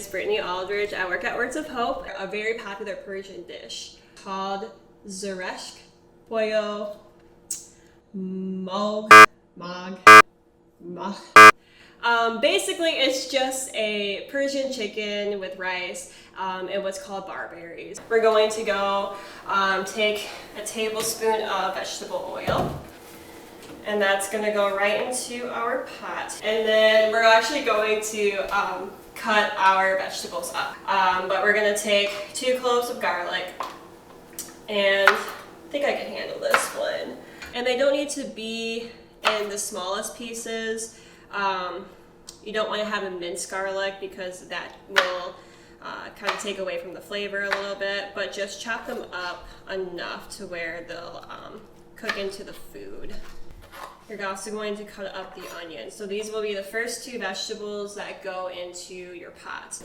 is Brittany Aldridge. I work at Words of Hope, a very popular Persian dish called Zareshk Pollo Mog. Basically, it's just a Persian chicken with rice and what's called barberries. We're going to go take a tablespoon of vegetable oil, and that's going to go right into our pot. And then we're actually going to cut our vegetables up. But we're going to take 2 cloves of garlic, and I think I can handle this one. And they don't need to be in the smallest pieces. You don't want to have a minced garlic because that will kind of take away from the flavor a little bit, but just chop them up enough to where they'll cook into the food. You're also going to cut up the onions. So these will be the first 2 vegetables that go into your pot.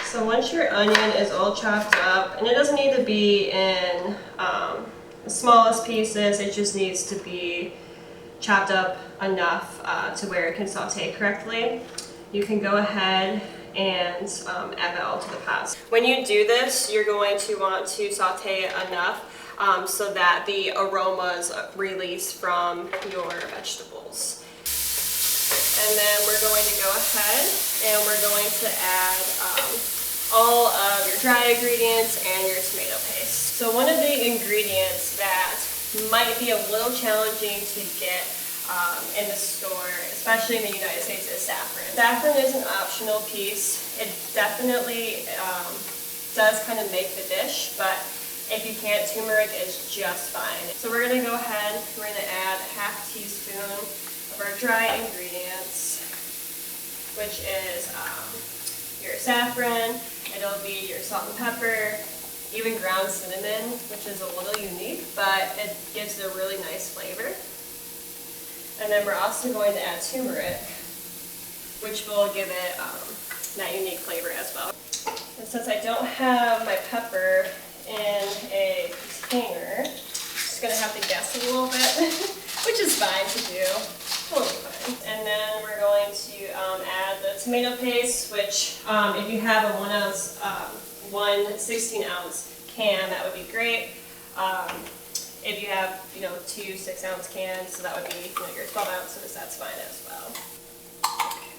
So once your onion is all chopped up, and it doesn't need to be in the smallest pieces, it just needs to be chopped up enough to where it can saute correctly, you can go ahead and add that all to the pot. When you do this, you're going to want to saute it enough so that the aromas release from your vegetables. And then we're going to go ahead and we're going to add all of your dry ingredients and your tomato paste. So one of the ingredients that might be a little challenging to get in the store, especially in the United States, is saffron. Saffron is an optional piece. It definitely does kind of make the dish, but if you can't, turmeric is just fine. So we're going to go ahead, we're going to add a ½ teaspoon of our dry ingredients, which is your saffron, it'll be your salt and pepper, even ground cinnamon, which is a little unique, but it gives it a really nice flavor. And then we're also going to add turmeric, which will give it that unique flavor as well. And since I don't have my pepper in a container, I'm just going to have to guess a little bit, which is fine to do. Totally fine. And then we're going to add the tomato paste, which if you have a 1 ounce, 1 16-ounce can, that would be great. If you have, 2 6-ounce cans, so that would be, your 12 ounces, that's fine as well.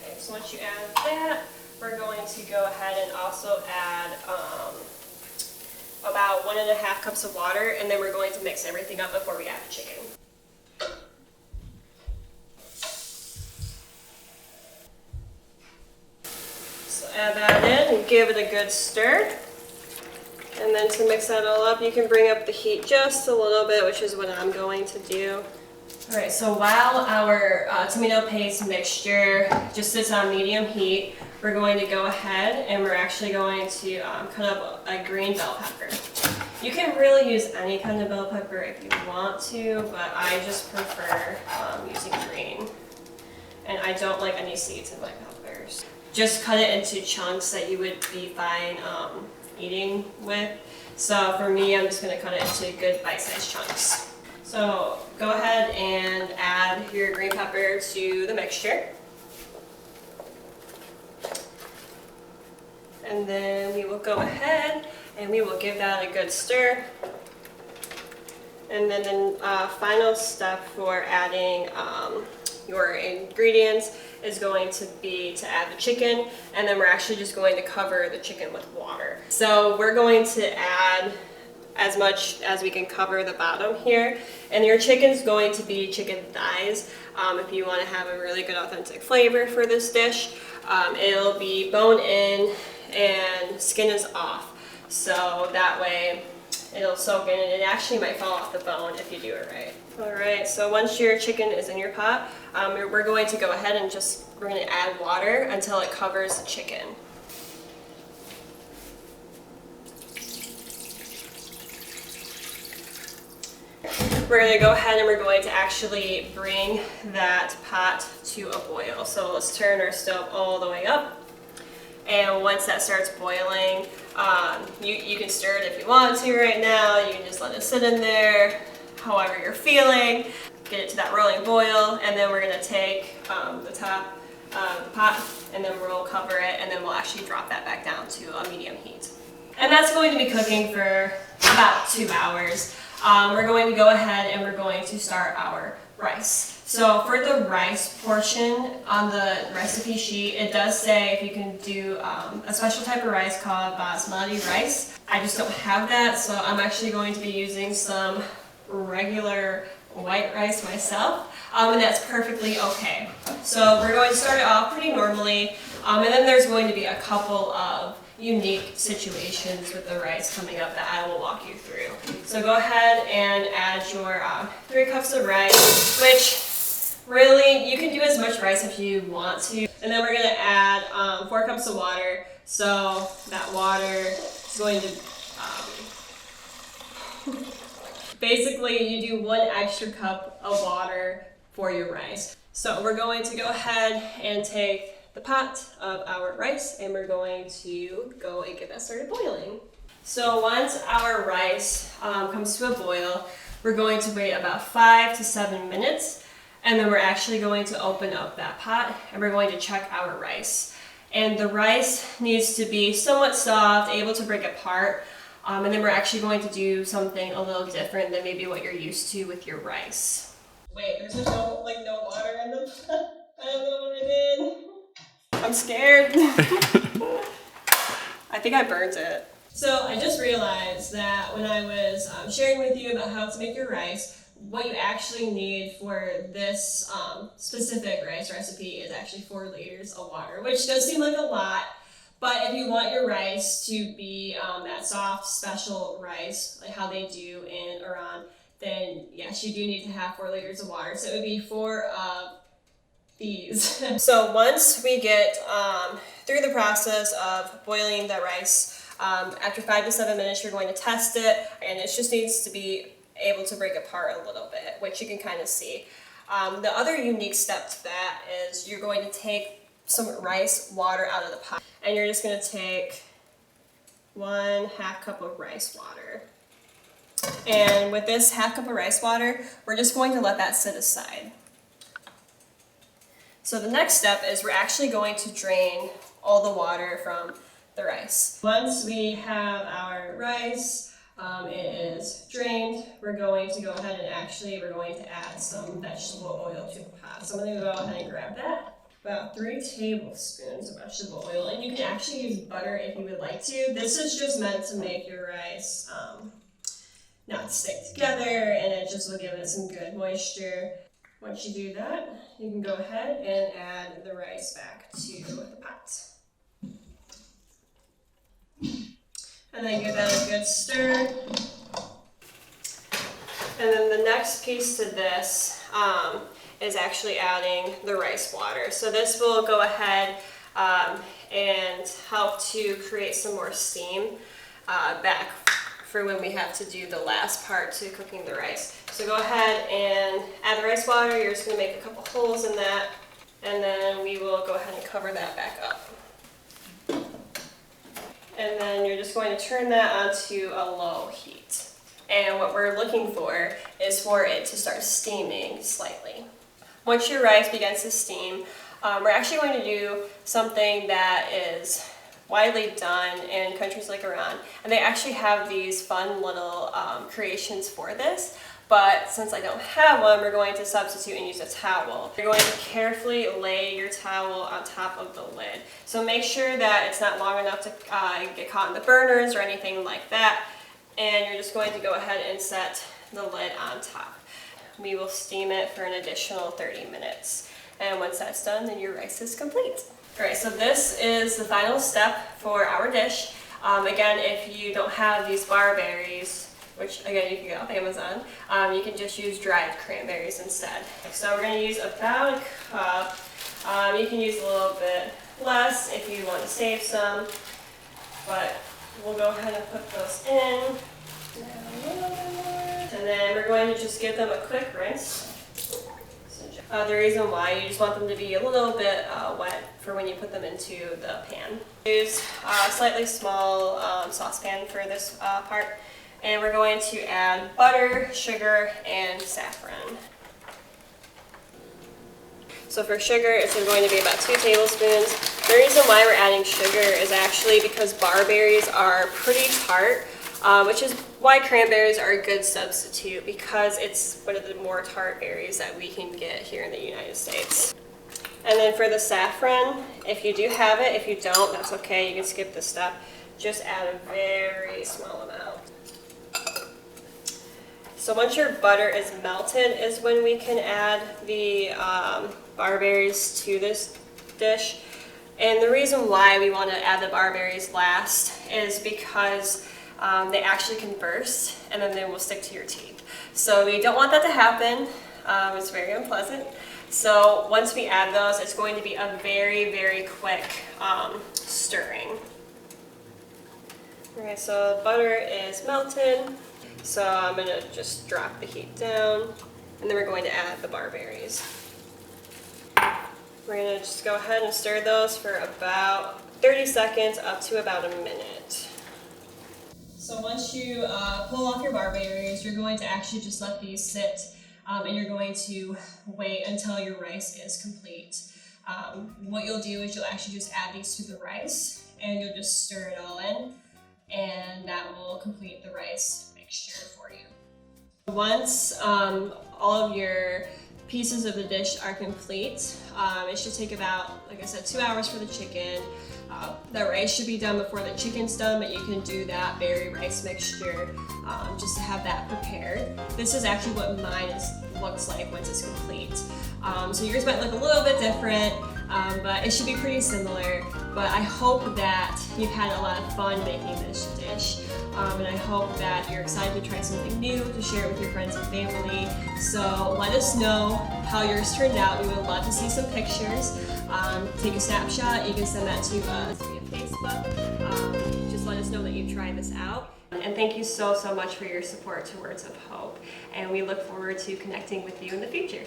Okay, so once you add that, we're going to go ahead and also add about 1½ cups of water, and then we're going to mix everything up before we add the chicken. So add that in and give it a good stir. And then to mix that all up, you can bring up the heat just a little bit, which is what I'm going to do. Alright, so while our tomato paste mixture just sits on medium heat, we're going to go ahead and we're actually going to cut up a green bell pepper. You can really use any kind of bell pepper if you want to, but I just prefer using green. And I don't like any seeds in my peppers. Just cut it into chunks that you would be fine eating with. So for me, I'm just going to cut it into good bite-sized chunks. So go ahead and add your green pepper to the mixture. And then we will go ahead and we will give that a good stir. And then the final step for adding your ingredients is going to be to add the chicken, and then we're actually just going to cover the chicken with water. So we're going to add as much as we can cover the bottom here, and your chicken's going to be chicken thighs. If you want to have a really good authentic flavor for this dish, it'll be bone in and skin is off, so that way it'll soak in, and it actually might fall off the bone if you do it right. Alright, so once your chicken is in your pot, we're going to go ahead and we're going to add water until it covers the chicken. We're going to go ahead and we're going to actually bring that pot to a boil. So let's turn our stove all the way up. And once that starts boiling, you can stir it if you want to right now. You can just let it sit in there, however you're feeling. Get it to that rolling boil, and then we're going to take the top the pot, and then we'll cover it, and then we'll actually drop that back down to a medium heat. And that's going to be cooking for about 2 hours. We're going to go ahead and we're going to start our rice. So for the rice portion on the recipe sheet, it does say if you can do a special type of rice called basmati rice. I just don't have that, so I'm actually going to be using some regular white rice myself, and that's perfectly okay. So we're going to start it off pretty normally, and then there's going to be a couple of unique situations with the rice coming up that I will walk you through. So go ahead and add your 3 cups of rice, which really you can do as much rice if you want to. And then we're going to add 4 cups of water. So that water is going to basically you do 1 extra cup of water for your rice. So we're going to go ahead and take the pot of our rice and we're going to go and get that started boiling. So once our rice comes to a boil, we're going to wait about 5 to 7 minutes, and then we're actually going to open up that pot and we're going to check our rice. And the rice needs to be somewhat soft, able to break apart, and then we're actually going to do something a little different than maybe what you're used to with your rice. Wait, there's no water in the pot. I don't know what I did. I'm scared. I think I burnt it. So I just realized that when I was sharing with you about how to make your rice, what you actually need for this specific rice recipe is actually 4 liters of water, which does seem like a lot, but if you want your rice to be that soft, special rice, like how they do in Iran, then yes, you do need to have 4 liters of water. So it would be 4 of these. So once we get through the process of boiling the rice, after 5 to 7 minutes, you're going to test it, and it just needs to be able to break apart a little bit, which you can kind of see. The other unique step to that is you're going to take some rice water out of the pot, and you're just going to take 1/2 cup of rice water. And with this 1/2 cup of rice water, we're just going to let that sit aside. So the next step is we're actually going to drain all the water from the rice. Once we have our rice, it is drained, we're going to go ahead and we're going to add some vegetable oil to the pot. So I'm going to go ahead and grab that. About 3 tablespoons of vegetable oil, and you can actually use butter if you would like to. This is just meant to make your rice not stick together, and it just will give it some good moisture. Once you do that, you can go ahead and add the rice back to the pot. And then give that a good stir. And then the next piece to this is actually adding the rice water. So this will go ahead and help to create some more steam back for when we have to do the last part to cooking the rice. So go ahead and add the rice water. You're just going to make a couple holes in that, and then we will go ahead and cover that back up. And then you're just going to turn that onto a low heat. And what we're looking for is for it to start steaming slightly. Once your rice begins to steam, we're actually going to do something that is widely done in countries like Iran, and they actually have these fun little creations for this. But since I don't have one, we're going to substitute and use a towel. You're going to carefully lay your towel on top of the lid. So make sure that it's not long enough to get caught in the burners or anything like that. And you're just going to go ahead and set the lid on top. We will steam it for an additional 30 minutes. And once that's done, then your rice is complete. All right, so this is the final step for our dish. Again, if you don't have these barberries, which again you can get off Amazon, you can just use dried cranberries instead. So we're going to use about a cup. You can use a little bit less if you want to save some, but we'll go ahead and put those in. And then we're going to just give them a quick rinse. The reason why, you just want them to be a little bit wet for when you put them into the pan. Use a slightly small saucepan for this part. And we're going to add butter, sugar, and saffron. So So for sugar, it's going to be about 2 tablespoons. The reason why we're adding sugar is actually because barberries are pretty tart, which is why cranberries are a good substitute, because it's one of the more tart berries that we can get here in the United States. And then for the saffron, if you do have it, if you don't, that's okay, you can skip this step. Just add a very small amount. So once your butter is melted is when we can add the barberries to this dish. And the reason why we want to add the barberries last is because they actually can burst and then they will stick to your teeth. So we don't want that to happen. It's very unpleasant. So once we add those, it's going to be a very, very quick stirring. Okay, so butter is melted. So I'm going to just drop the heat down, and then we're going to add the barberries. We're going to just go ahead and stir those for about 30 seconds up to about a minute. So once you pull off your barberries, you're going to actually just let these sit, and you're going to wait until your rice is complete. What you'll do is you'll actually just add these to the rice, and you'll just stir it all in, and that will complete the rice mixture for you. Once all of your pieces of the dish are complete, it should take about, like I said, 2 hours for the chicken. The rice should be done before the chicken's done, but you can do that berry rice mixture just to have that prepared. This is actually what mine looks like once it's complete. So yours might look a little bit different, but it should be pretty similar. But I hope that you've had a lot of fun making this dish. And I hope that you're excited to try something new, to share it with your friends and family. So let us know how yours turned out. We would love to see some pictures. Take a snapshot. You can send that to us via Facebook. Just let us know that you tried this out. And thank you so much for your support to Words of Hope. And we look forward to connecting with you in the future.